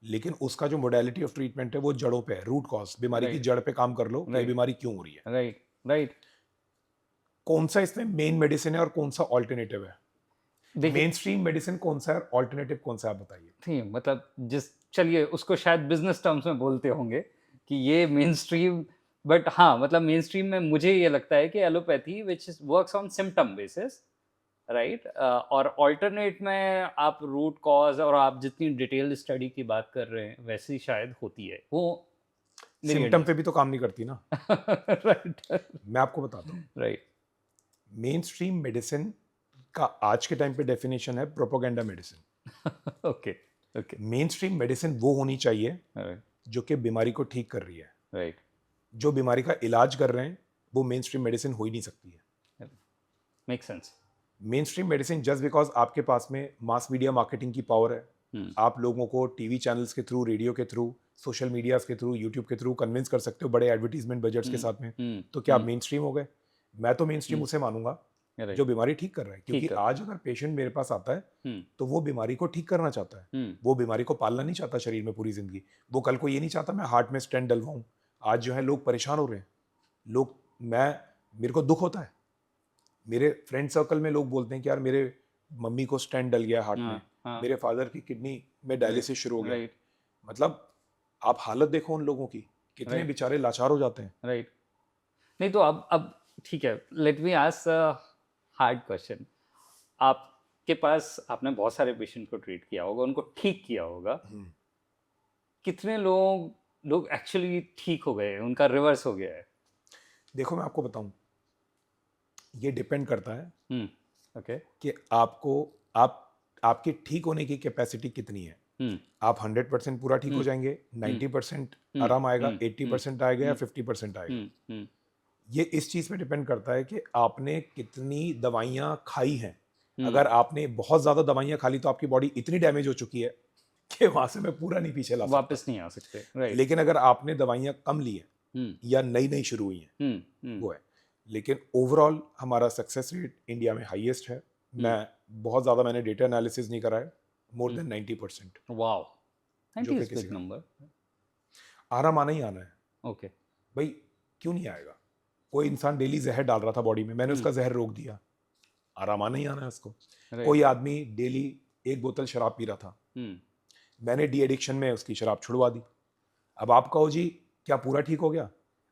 लेकिन उसका जो मोडेलिटी ऑफ ट्रीटमेंट है वो जड़ों पे है, रूट कॉज, बीमारी की जड़ पे काम कर लो कि ये बीमारी क्यों हो रही है। राइट। राइट। कौन सा इसमें मेन मेडिसिन है और कौन सा ऑल्टरनेटिव है? मेन स्ट्रीम मेडिसिन कौन सा है और ऑल्टरनेटिव कौन सा है, आप बताइए। मतलब जिस, चलिए उसको शायद बिजनेस टर्म्स में बोलते होंगे कि ये मेन स्ट्रीम, बट हाँ, मतलब मेन स्ट्रीम में मुझे ये लगता है कि allopathy which works on symptom basis, right, और ऑल्टरनेट में आप रूट कॉज, और आप जितनी डिटेल्ड स्टडी की बात कर रहे हैं वैसी शायद होती है वो। सिम्टम पे भी तो काम नहीं करती ना। राइट। मैं आपको बताता हूँ, राइट। मेन स्ट्रीम मेडिसिन का आज के टाइम पे डेफिनेशन है propaganda medicine. Okay. Okay. Main stream medicine वो होनी चाहिए राइट। जो कि बीमारी को ठीक कर रही है। राइट। जो बीमारी का इलाज कर रहे हैं वो मेन स्ट्रीम मेडिसिन हो ही नहीं सकती है। Make sense. Main stream medicine just because आपके पास में मास मीडिया मार्केटिंग की पावर है, आप लोगों को टीवी चैनल्स के थ्रू, रेडियो के थ्रू, सोशल मीडियाज के थ्रू, यूट्यूब के थ्रू कन्विंस कर सकते हो बड़े एडवर्टीजमेंट बजट्स के साथ में, तो क्या आप मेन स्ट्रीम हो गए? मैं तो मेन स्ट्रीम उसे मानूंगा Right. जो बीमारी ठीक कर रहा है, क्योंकि ठीक है। आज अगर पेशेंट मेरे पास आता है हम्म तो वो बीमारी को ठीक करना चाहता है, वो बीमारी को पालना नहीं चाहता शरीर में पूरी जिंदगी। वो कल को ये नहीं चाहता मैं हार्ट में स्टेंट डलवाऊं। आज जो है लोग परेशान हो रहे हैं, लोग मेरे को दुख होता है, मेरे फ्रेंड सर्कल में लोग बोलते हैं कि यार मेरे मम्मी को स्टेंट डल गया हार्ट में, हाँ मेरे फादर की किडनी में डायलिसिस शुरू हो गया। राइट मतलब आप हालत देखो उन लोगों की, कितने Right. बेचारे लाचार हो जाते हैं। राइट। नहीं तो अब ठीक है, let me ask hard question. आपके पास आपने बहुत सारे पेशेंट को ट्रीट किया होगा, उनको ठीक किया होगा, कितने लोग एक्चुअली ठीक हो गए, उनका रिवर्स हो गया है? देखो मैं आपको बताऊं, ये डिपेंड करता है ओके। कि आपके ठीक होने की कैपेसिटी कितनी है। आप 100% पूरा ठीक हो जाएंगे, 90% आराम आएगा, 80% आएगा या 50% आएगा। ये इस चीज़ पे डिपेंड करता है कि आपने कितनी दवाइयाँ खाई हैं। अगर आपने बहुत ज़्यादा दवाइयाँ खा ली तो आपकी बॉडी इतनी डैमेज हो चुकी है कि वहाँ से मैं पूरा नहीं पीछे ला सकता। वापस नहीं आ सकते। राइट। लेकिन अगर आपने दवाइयाँ कम ली हैं या नई नई शुरू हुई हैं, वो है। लेकिन ओवरऑल हमारा सक्सेस रेट इंडिया में हाईएस्ट है। मैंने डेटा एनालिसिस नहीं करा है, मोर देन 90%। वाओ, जो 90 कि इज किसी बिग का नंबर। आराम आना ही आना है ओके। भाई, क्यों नहीं आएगा? कोई इंसान डेली जहर डाल रहा था बॉडी में, मैंने उसका जहर रोक दिया, आराम आना ही आना है उसको। कोई आदमी डेली 1 बोतल शराब पी रहा था, मैंने डी एडिक्शन में उसकी शराब छुड़वा दी। अब आप कहो जी क्या पूरा ठीक हो गया?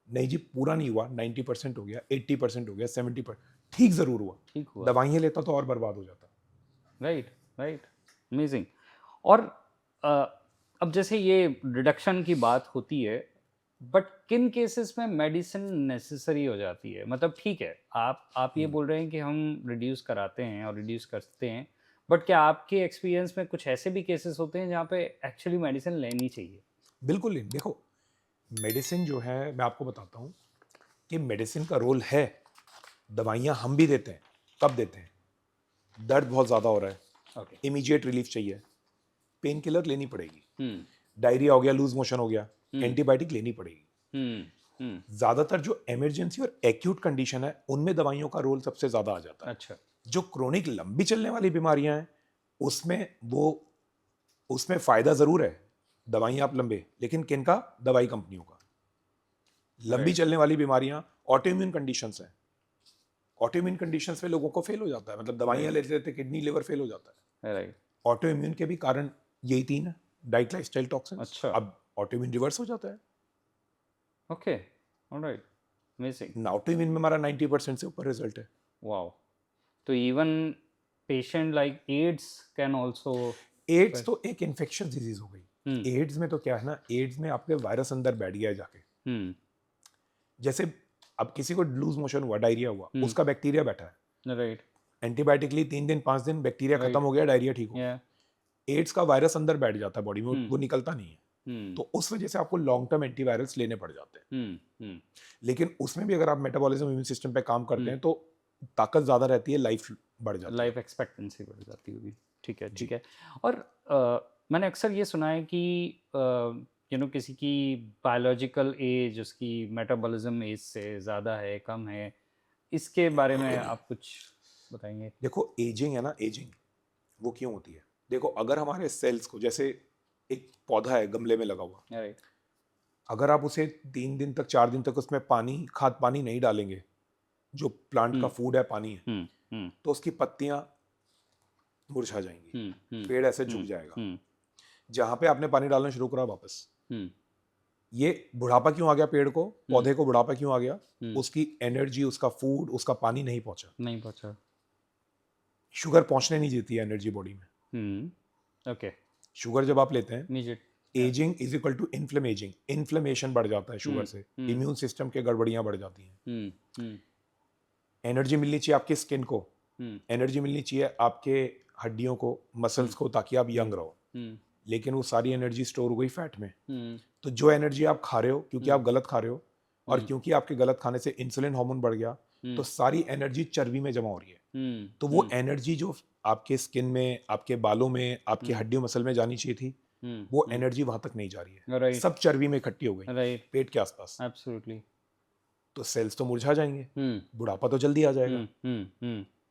नहीं जी, पूरा नहीं हुआ, 90% हो गया, 80% हो गया, 70%, ठीक जरूर हुआ। ठीक हुआ। दवाइयाँ लेता तो और बर्बाद हो जाता। Right right, amazing. और अब जैसे ये रिडक्शन की बात होती है, बट किन केसेस में मेडिसिन नेसेसरी हो जाती है? मतलब ठीक है, आप ये बोल रहे हैं कि हम रिड्यूस कराते हैं और रिड्यूस करते हैं, बट क्या आपके एक्सपीरियंस में कुछ ऐसे भी केसेस होते हैं जहाँ पे एक्चुअली मेडिसिन लेनी चाहिए? बिल्कुल नहीं। देखो मेडिसिन जो है, मैं आपको बताता हूँ कि मेडिसिन का रोल है। दवाइयाँ हम भी देते हैं, कब देते हैं? दर्द बहुत ज़्यादा हो रहा है, ओके। इमीडिएट रिलीफ चाहिए, पेन किलर लेनी पड़ेगी। डायरिया हो गया, लूज मोशन हो गया, एंटीबायोटिक लेनी पड़ेगी। ज़्यादातर जो इमरजेंसी और एक्यूट कंडीशन है उनमें दवाइयों का रोल सबसे ज़्यादा आ जाता है। अच्छा। जो क्रोनिक लंबी चलने वाली बीमारियां हैं उसमें फ़ायदा ज़रूर है, दवाइयाँ आप लंबे, लेकिन किनका? दवाई कंपनियों का। लंबी चलने वाली बीमारियां ऑटोइम्यून कंडीशंस हैं, ऑटोइम्यून कंडीशंस में लोगों को फेल हो जाता है, मतलब दवाइयां लेते लेते किडनी लिवर फेल हो जाता है। राइट। ऑटोइम्यून के भी कारण यही 3 है, डाइट, लाइफस्टाइल, टॉक्सिन्स। अच्छा। अब ऑटोइम्यून रिवर्स हो जाता है ओके, ऑलराइट, अमेजिंग। ना, ऑटोइम्यून में हमारा 90% से ऊपर रिजल्ट है। वाओ। तो even patient like AIDS can also. AIDS तो एक इन्फेक्शन डिजीज हो गई। एड्स में तो क्या है ना, एड्स में आपके वायरस अंदर बैठ गया है जाके। जैसे अब किसी को लूज मोशन हुआ, डायरिया हुआ, उसका बैक्टीरिया बैठा है, राइट। एंटीबायोटिक ली 3 दिन 5 दिन, बैक्टीरिया खत्म हो गया, डायरिया ठीक हो गया। एड्स का वायरस अंदर बैठ जाता है बॉडी में, वो निकलता नहीं है, तो उस वजह से आपको लॉन्ग टर्म एंटीवायरल्स लेने पड़ जाते हैं। लेकिन उसमें भी अगर आप मेटाबॉलिज्म, इम्यून सिस्टम पे काम करते हैं तो ताकत ज्यादा रहती है, लाइफ बढ़ जाती है, लाइफ एक्सपेक्टेंसी बढ़ जाती होगी। ठीक है, ठीक है। और मैंने अक्सर ये सुना है कि किसी की बायोलॉजिकल एज उसकी मेटाबॉलिज्म एज से ज़्यादा है, कम है, इसके बारे में आप कुछ बताएंगे? देखो एजिंग है ना, एजिंग वो क्यों होती है? देखो अगर हमारे सेल्स को, जैसे एक पौधा है गमले में लगा हुआ, राइट। अगर आप उसे 3 दिन तक 4 दिन तक उसमें खाद पानी नहीं डालेंगे, जो प्लांट का फूड है पानी है, तो उसकी पत्तियां मुरझा जाएंगी, पेड़ ऐसे झुक जाएगा। जहां पे आपने पानी डालना शुरू करा वापस, ये बुढ़ापा क्यों आ गया पेड़ को, पौधे को बुढ़ापा क्यों आ गया? उसकी एनर्जी, उसका फूड, उसका पानी नहीं पहुंचा। शुगर पहुंचने नहीं देती है एनर्जी बॉडी में। ओके। शुगर जब आप लेते हैं, immediate ageing is equal to inflammaging, inflammation बढ़ जाता है शुगर से, इम्यून सिस्टम के गड़बड़ियां बढ़ जाती हैं। एनर्जी मिलनी चाहिए आपकी स्किन को, एनर्जी मिलनी चाहिए आपके हड्डियों को, मसल्स को, ताकि आप यंग रहो, लेकिन वो सारी एनर्जी स्टोर हो गई फैट में। तो जो एनर्जी आप खा रहे हो, क्योंकि आप गलत खा रहे हो और क्योंकि आपके गलत खाने से इंसुलिन हार्मोन बढ़ गया, तो सारी एनर्जी चर्बी में जमा हो रही है। तो वो एनर्जी जो आपके स्किन में, आपके बालों में, आपकी हड्डियों मसल में जानी चाहिए थी, वो एनर्जी वहां तक नहीं जा रही है, राइट। सब चर्बी में इकट्ठी हो गई, राइट। पेट के आसपास। एब्सोल्युटली। तो सेल्स तो मुरझा जाएंगे, बुढ़ापा तो जल्दी आ जाएगा।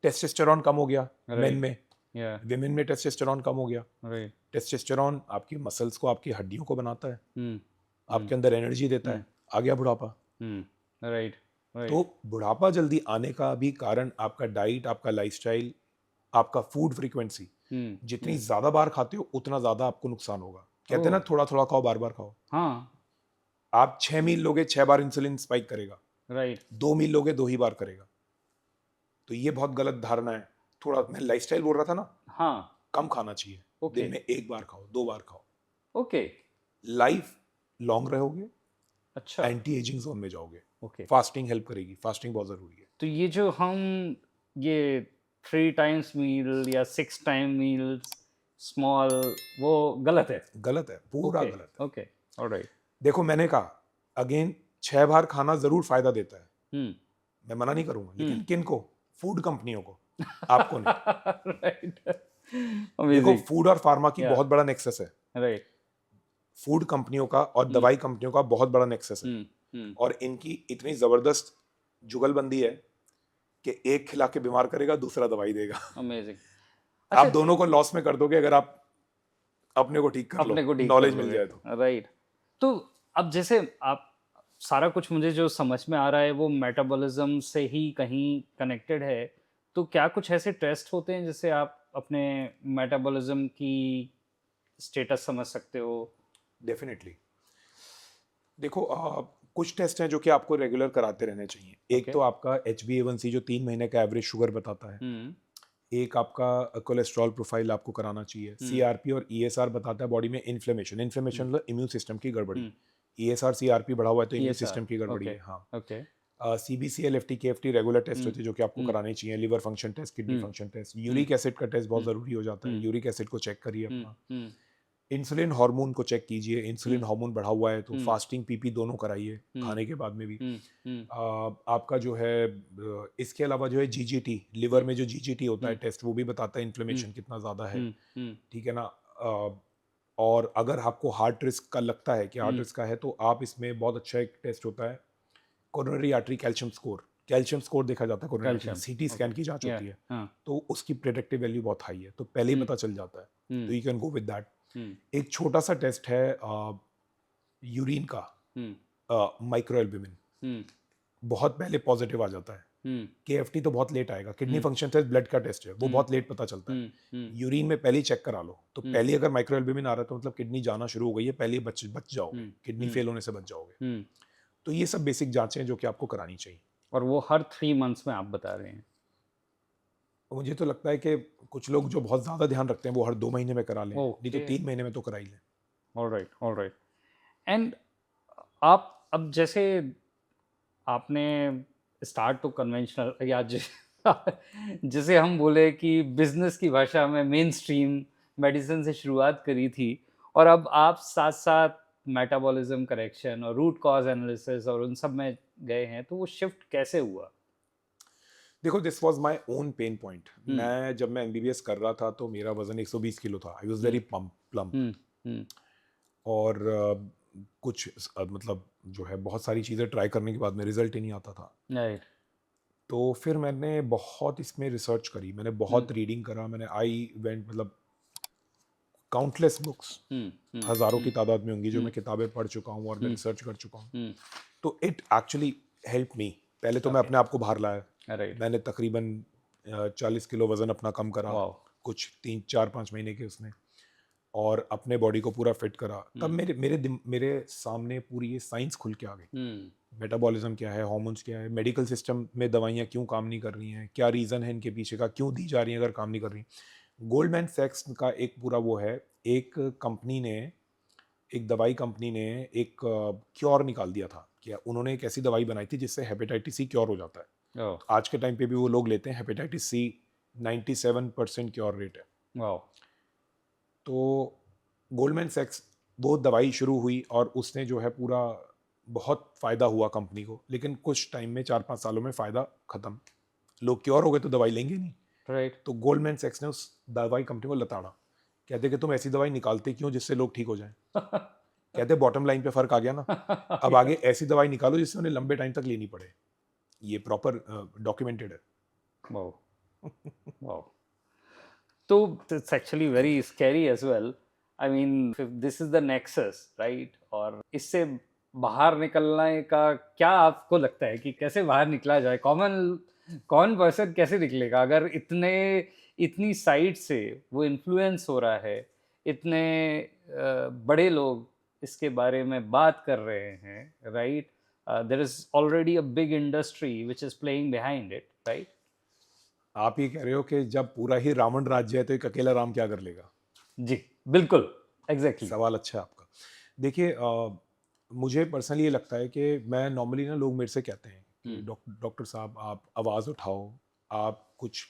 टेस्टोस्टेरोन कम हो गया Right. मेन में, Yeah. विमेन में टेस्टोस्टेरोन कम हो गया। Right. टेस्टोस्टेरोन आपकी मसल्स को, आपकी हड्डियों को बनाता है, Hmm. आपके अंदर एनर्जी देता है। आ गया बुढ़ापा। Hmm. Right. Right. तो बुढ़ापा जल्दी आने का भी कारण आपका डाइट, आपका लाइफस्टाइल, आपका फूड फ्रीक्वेंसी। Hmm. जितनी ज्यादा बार खाते हो उतना ज्यादा आपको नुकसान होगा। कहते हैं ना, थोड़ा थोड़ा खाओ, बार बार खाओ। हाँ. आप 6 मील लोगे, 6 बार इंसुलिन स्पाइक करेगा। Right. 2 मील लोगे, 2 ही बार करेगा। तो ये बहुत गलत धारणा है। थोड़ा मैं लाइफस्टाइल बोल रहा था ना, हाँ. कम खाना चाहिए। Okay. दिन में 1 बार खाओ, 2 बार खाओ। Okay. लाइफ लॉन्ग रहोगे, अच्छा. एंटी एजिंग जोन में जाओगे। Okay. फास्टिंग हेल्प करेगी, फास्टिंग बहुत जरूरी है। तो ये जो हम ये 3 times मील या 6 टाइम मील्स स्मॉल, वो गलत है. गलत है, पूरा Okay. गलत है। Okay. Alright. देखो, मैंने कहा अगेन, 6 बार खाना जरूर फायदा देता है, Hmm. मैं मना नहीं करूंगा, लेकिन किन को? फूड कंपनियों को, आपको नहीं। Right. देखो, Amazing. फूड और फार्मा की Yeah. बहुत बड़ा नेक्सस है। Right. फूड कंपनियों का और दवाई कंपनियों का बहुत बड़ा नेक्सस है। Hmm. और इनकी इतनी जबरदस्त जुगलबंदी है कि एक खिला के बीमार करेगा, दूसरा दवाई देगा। Amazing. आप दोनों को लॉस में कर दोगे अगर आप अपने को ठीक कर अपने को लो, ठीक नॉलेज कर मिल लोगे। जाए तो। राइट। तो अब जैसे आप सारा कुछ मुझे जो समझ में आ रहा है वो मेटाबॉलिज्म से ही कहीं कनेक्टेड है, तो क्या कुछ ऐसे टेस्ट होते हैं जिससे आप अपने मेटाबॉलिज्म की स्टेटस समझ सकते हो? डेफिनेटली। देखो, कुछ टेस्ट हैं जो कि आपको रेगुलर कराते रहने चाहिए। एक Okay. तो आपका HbA1c जो 3 महीने का एवरेज शुगर बताता है। हम्म. एक आपका कोलेस्ट्रॉल प्रोफाइल आपको कराना चाहिए। CRP और ESR बताता है बॉडी में इन्फ्लेमेशन मतलब इम्यून सिस्टम की गड़बड़ी। ESR CRP बढ़ा हुआ है तो इम्यून ESR, सिस्टम की गड़बड़ी है। okay. हाँ। Okay. CBCL, FT, KFT regular test होते हैं जो कि आपको कराने चाहिए। Liver function test, kidney function test, uric acid का टेस्ट बहुत जरूरी हो जाता है। यूरिक एसिड को चेक करिए अपना। इंसुलिन हार्मोन को चेक कीजिए, इंसुलिन हार्मोन बढ़ा हुआ है तो फास्टिंग PP दोनों कराइए, खाने के बाद में भी। आपका जो है इसके अलावा जो है GGT, लिवर में जो GGT होता है टेस्ट, वो भी बताता है इन्फ्लेमेशन कितना ज़्यादा है। ठीक है ना। और अगर आपको हार्ट रिस्क का लगता है कि हार्ट रिस्क का है, तो आप इसमें बहुत अच्छा एक टेस्ट होता है, coronary artery calcium score. Calcium score देखा जाता है कोरोनरी, CT स्कैन की जांच होती है। तो उसकी प्रेडिक्टिव वैल्यू बहुत हाई है, तो पहले ही पता चल जाता है, तो you can go with that. एक छोटा सा टेस्ट है यूरिन का, माइक्रोएल्ब्यूमिन, बहुत पहले पॉजिटिव आ जाता है। KFT तो बहुत लेट आएगा। किडनी फंक्शन टेस्ट ब्लड का टेस्ट है, वो बहुत लेट पता चलता है। यूरिन में पहले ही चेक करा लो, तो पहले अगर माइक्रोएल्ब्यूमिन आ रहा है तो मतलब किडनी जाना शुरू हो गई है, पहले बच जाओगे, किडनी फेल होने से बच जाओगे। तो ये सब बेसिक जांचें हैं जो कि आपको करानी चाहिए। और वो हर 3 मंथ्स में आप बता रहे हैं? मुझे तो लगता है कि कुछ लोग जो बहुत ज़्यादा ध्यान रखते हैं वो हर 2 महीने में करा लें, नहीं तो 3 महीने में तो करा ही लें। Alright, alright. एंड आप अब जैसे आपने स्टार्ट तो कन्वेंशनल या जिसे हम बोले कि बिजनेस की भाषा में मेन स्ट्रीम मेडिसिन से शुरुआत करी थी, और अब आप साथ साथ मेटाबॉलिज्म करेक्शन और रूट कॉज एनालिसिस और उन सब में गए हैं, तो वो शिफ्ट कैसे हुआ? देखो, this was my own pain point. जब मैं MBBS कर रहा था तो मेरा वजन 120 किलो था। I was very plump. और मतलब जो है बहुत सारी चीज़ें ट्राई करने के बाद में रिजल्ट ही नहीं आता था। राइट। तो फिर मैंने बहुत इसमें रिसर्च करी, मैंने बहुत रीडिंग करा, मैंने मतलब काउंटलेस बुक्स, हज़ारों की तादाद में होंगी जो मैं किताबें पढ़ चुका हूँ और मैं रिसर्च कर चुका हूँ। तो इट एक्चुअली हेल्प मी। पहले तो मैं अपने आप को बाहर लाया। मैंने तकरीबन 40 किलो वज़न अपना कम करा, कुछ 3-4-5 महीने के उसमें, और अपने बॉडी को पूरा फिट करा। तब मेरे सामने पूरी ये साइंस खुल के आ गई। मेटाबॉलिज्म क्या है, हार्मोन्स क्या है, मेडिकल सिस्टम में दवाइयाँ क्यों काम नहीं कर रही हैं, क्या रीज़न है इनके पीछे का, क्यों दी जा रही हैं अगर काम नहीं कर रही। गोल्डमैन सैक्स का एक पूरा वो है, एक दवाई कंपनी ने एक क्योर निकाल दिया था कि उन्होंने एक ऐसी दवाई बनाई थी जिससे हेपेटाइटिस C क्योर हो जाता है। तो आज के टाइम पे भी वो लोग लेते हैं। हेपेटाइटिस C 97% क्योर रेट है। तो गोल्डमैन सैक्स, वो दवाई शुरू हुई और उसने जो है पूरा बहुत फ़ायदा हुआ कंपनी को, लेकिन कुछ टाइम में 4-5 सालों में फ़ायदा ख़त्म। लोग क्योर हो गए तो दवाई लेंगे नहीं। राइट। तो गोल्डमैन सैक्स ने उस दवाई कंपनी को लताड़ा, कहते कि तुम ऐसी दवाई निकालते क्यों जिससे लोग ठीक हो जाएं। कहते बॉटम लाइन पे फ़र्क आ गया ना, अब आगे ऐसी दवाई निकालो जिससे उन्हें लंबे टाइम तक लेनी पड़े। ये प्रॉपर डॉक्यूमेंटेड है। Wow. So it's actually very scary as well. I mean, if this is the nexus, right? और इससे बाहर निकलने का क्या आपको लगता है कि कैसे बाहर निकला जाए? कौन पर्सन कैसे निकलेगा अगर इतनी साइड से वो इन्फ्लुएंस हो रहा है, इतने बड़े लोग इसके बारे में बात कर रहे हैं, right? There is already a big industry which is playing behind it, right? आप ये कह रहे हो कि जब पूरा ही रावण राज्य है तो एक अकेला राम क्या कर लेगा? जी, बिल्कुल, एग्जैक्टली। सवाल अच्छा है आपका। देखिए मुझे पर्सनली ये लगता है कि मैं नॉर्मली ना, लोग मेरे से कहते हैं कि डॉक्टर साहब आप आवाज़ उठाओ, आप कुछ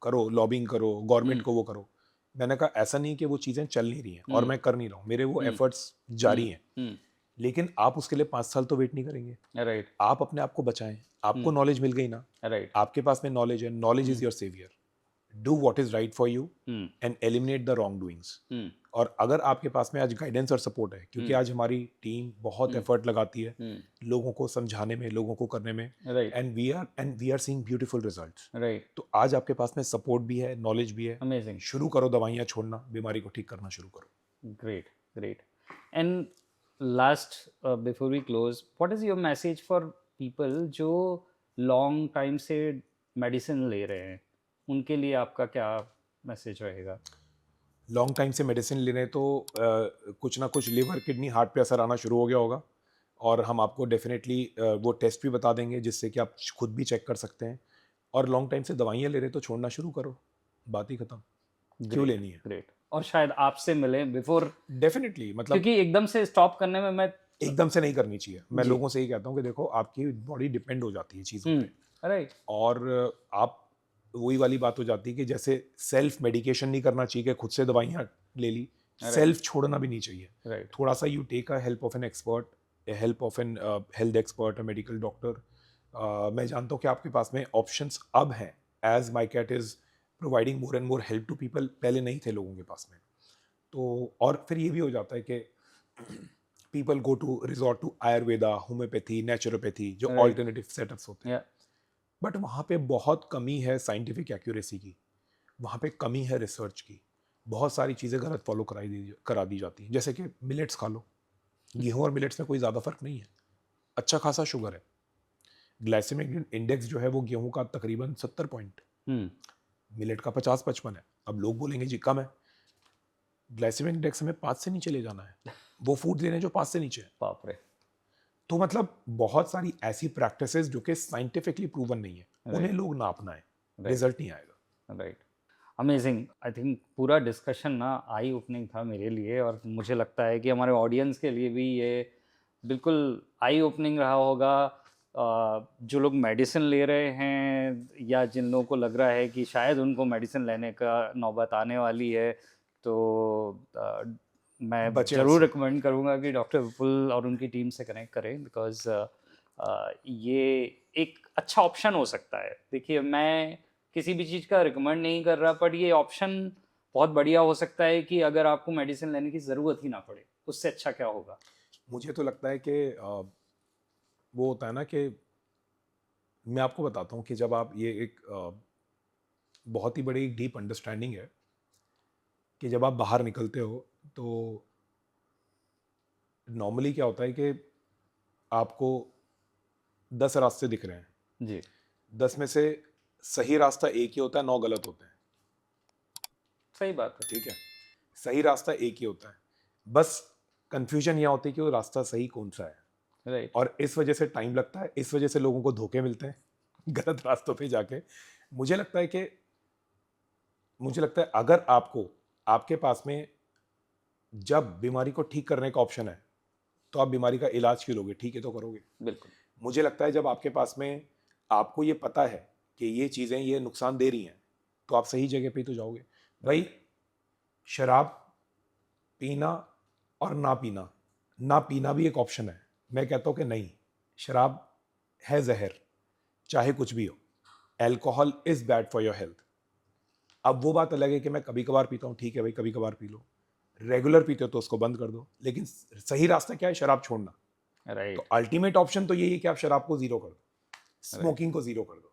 करो, लॉबिंग करो, गवर्नमेंट को वो करो। मैंने कहा ऐसा नहीं कि वो चीज़ें चल नहीं रही हैं और मैं कर नहीं रहा हूँ, मेरे वो एफर्ट्स जारी हैं, लेकिन आप उसके लिए 5 साल तो वेट नहीं करेंगे। राइट, आप अपने आप को बचाएं, आपको नॉलेज मिल गई ना, राइट, आपके पास में नॉलेज है, knowledge is your saviour. Do what is right for you and eliminate the wrong doings. और अगर आपके पास में आज गाइडेंस और सपोर्ट है, क्योंकि आज हमारी टीम बहुत एफर्ट लगाती है लोगों को समझाने में, लोगों को करने में, right, and we are seeing beautiful results. Right, तो आज आपके पास में सपोर्ट भी है, नॉलेज भी है, अमेजिंग, शुरू करो दवाइयाँ छोड़ना, बीमारी को ठीक करना शुरू करो। Great, great. And last, before we close, what is your message for people जो लॉन्ग टाइम से मेडिसिन ले रहे हैं, उनके लिए आपका क्या मैसेज रहेगा? लॉन्ग टाइम से मेडिसिन ले रहे हैं तो कुछ ना कुछ लिवर, किडनी, हार्ट पे असर आना शुरू हो गया होगा, और हम आपको डेफिनेटली वो टेस्ट भी बता देंगे जिससे कि आप खुद भी चेक कर सकते हैं। और लॉन्ग टाइम से दवाइयाँ ले रहे हैं तो छोड़ना शुरू करो, बात ही खत्म। क्यों लेनी है? ग्रेट। और शायद आपसे मिले बिफोर, डेफिनेटली, मतलब क्योंकि एकदम से स्टॉप करने में मैं एकदम से नहीं करनी चाहिए। मैं जी। लोगों से ही कहता हूँ कि देखो, आपकी बॉडी डिपेंड हो जाती है चीज़ों पे, राइट, और आप, वही वाली बात हो जाती है कि जैसे सेल्फ मेडिकेशन नहीं करना चाहिए कि खुद से दवाइयाँ ले ली, सेल्फ छोड़ना भी नहीं चाहिए। राइट, थोड़ा सा you take a help of an expert, help of an health expert, a medical doctor. मैं जानता हूँ कि आपके पास में ऑप्शंस अब हैं, as MICAT is providing more and more help to people, पहले नहीं थे लोगों के पास में। तो और फिर ये भी हो जाता है कि people go to resort to Ayurveda, homeopathy, naturopathy, जो Right. ऑल्टरनेटिव सेटअप्स होते हैं, या बट वहाँ पे बहुत कमी है साइंटिफिक एक्यूरेसी की, वहाँ पे कमी है रिसर्च की, बहुत सारी चीज़ें गलत फॉलो करा दी जाती हैं। जैसे कि मिलेट्स खा लो, गेहूँ और मिलेट्स में कोई ज़्यादा फर्क नहीं है, अच्छा खासा शुगर है। ग्लाइसेमिक इंडेक्स जो है वो गेहूँ का तकरीबन 70 पॉइंट, मिलेट का 50-55 है। अब लोग बोलेंगे जी कम है, ग्लाइसेमिक इंडेक्स हमें 5 से नीचे ले जाना है, वो फूड लेने जो 5 से नीचे है। बाप रे, तो मतलब बहुत सारी ऐसी प्रैक्टिसेस जो कि साइंटिफिकली प्रूवन नहीं है, उन्हें लोग ना अपनाएं, रिजल्ट नहीं आएगा। Right, amazing. आई थिंक पूरा डिस्कशन ना आई ओपनिंग था मेरे लिए, और मुझे लगता है कि हमारे ऑडियंस के लिए भी ये बिल्कुल आई ओपनिंग रहा होगा। जो लोग मेडिसिन ले रहे हैं या जिन लोगों को लग रहा है कि शायद उनको मेडिसिन लेने का नौबत आने वाली है, तो मैं बचे ज़रूर उससे। रिकमेंड करूँगा कि डॉक्टर विपुल और उनकी टीम से कनेक्ट करें, बिकॉज ये एक अच्छा ऑप्शन हो सकता है। देखिए, मैं किसी भी चीज़ का रिकमेंड नहीं कर रहा, बट ये ऑप्शन बहुत बढ़िया हो सकता है कि अगर आपको मेडिसिन लेने की ज़रूरत ही ना पड़े, उससे अच्छा क्या होगा? मुझे तो लगता है कि वो होता है ना कि मैं आपको बताता हूँ कि जब आप ये एक बहुत ही बड़ी डीप अंडरस्टैंडिंग है कि जब आप बाहर निकलते हो तो नॉर्मली क्या होता है कि आपको 10 रास्ते दिख रहे हैं, जी, 10 में से सही रास्ता एक ही होता है, 9 गलत होते हैं। सही बात है। ठीक है, सही रास्ता एक ही होता है, बस कंफ्यूजन यह होती है कि वो रास्ता सही कौन सा है, राइट, और इस वजह से टाइम लगता है, इस वजह से लोगों को धोखे मिलते हैं गलत रास्तों पे जाके। मुझे लगता है कि अगर आपको, आपके पास में जब बीमारी को ठीक करने का ऑप्शन है, तो आप बीमारी का इलाज क्यों लोगे, ठीक है तो करोगे। बिल्कुल, मुझे लगता है जब आपके पास में, आपको ये पता है कि ये चीज़ें ये नुकसान दे रही हैं, तो आप सही जगह पे ही तो जाओगे। भाई, शराब पीना और ना पीना भी एक ऑप्शन है। मैं कहता हूँ कि नहीं, शराब है जहर, चाहे कुछ भी हो। Alcohol is bad for your health. अब वो बात अलग है कि मैं कभी कभार पीता हूँ, ठीक है भाई, कभी कभार पी लो। रेगुलर पीते हो तो उसको बंद कर दो, लेकिन सही रास्ता क्या है? शराब छोड़ना। राइट, तो अल्टीमेट ऑप्शन तो यही है कि आप शराब को जीरो कर दो, स्मोकिंग को जीरो कर दो।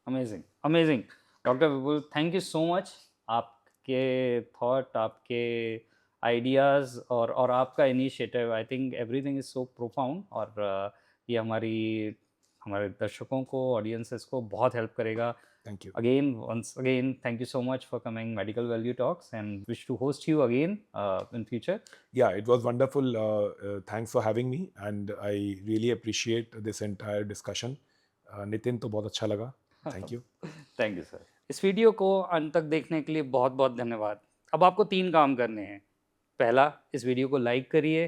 Amazing, amazing. Doctor Vipul, thank you so much. आपके थॉट, आपके आइडियाज़ और आपका initiative, I think everything is so profound, और ये हमारे दर्शकों को, ऑडियंसेस को बहुत हेल्प करेगा। Thank you. Again, once again, thank you so much for coming Medical Value Talks, and wish to host you again in future. Yeah, it was wonderful. Thanks for having me, and I really appreciate this entire discussion. Nitin, तो बहुत अच्छा लगा। Thank you. Thank you sir. इस video को अंत तक देखने के लिए बहुत बहुत धन्यवाद। अब आपको 3 काम करने हैं। पहला, इस वीडियो को लाइक करिए,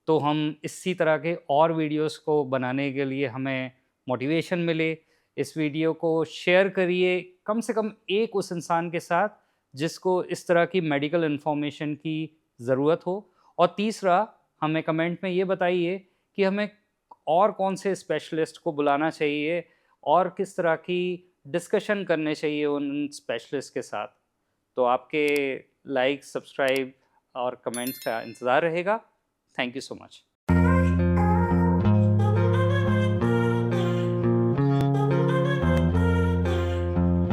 तो हम इसी तरह के और वीडियोस को बनाने के लिए हमें मोटिवेशन मिले। इस वीडियो को शेयर करिए कम से कम एक उस इंसान के साथ जिसको इस तरह की मेडिकल इन्फॉर्मेशन की ज़रूरत हो। और तीसरा, हमें कमेंट में ये बताइए कि हमें और कौन से स्पेशलिस्ट को बुलाना चाहिए और किस तरह की डिस्कशन करने चाहिए उन स्पेशलिस्ट के साथ। तो आपके लाइक, सब्सक्राइब और कमेंट्स का इंतज़ार रहेगा। Thank you so much.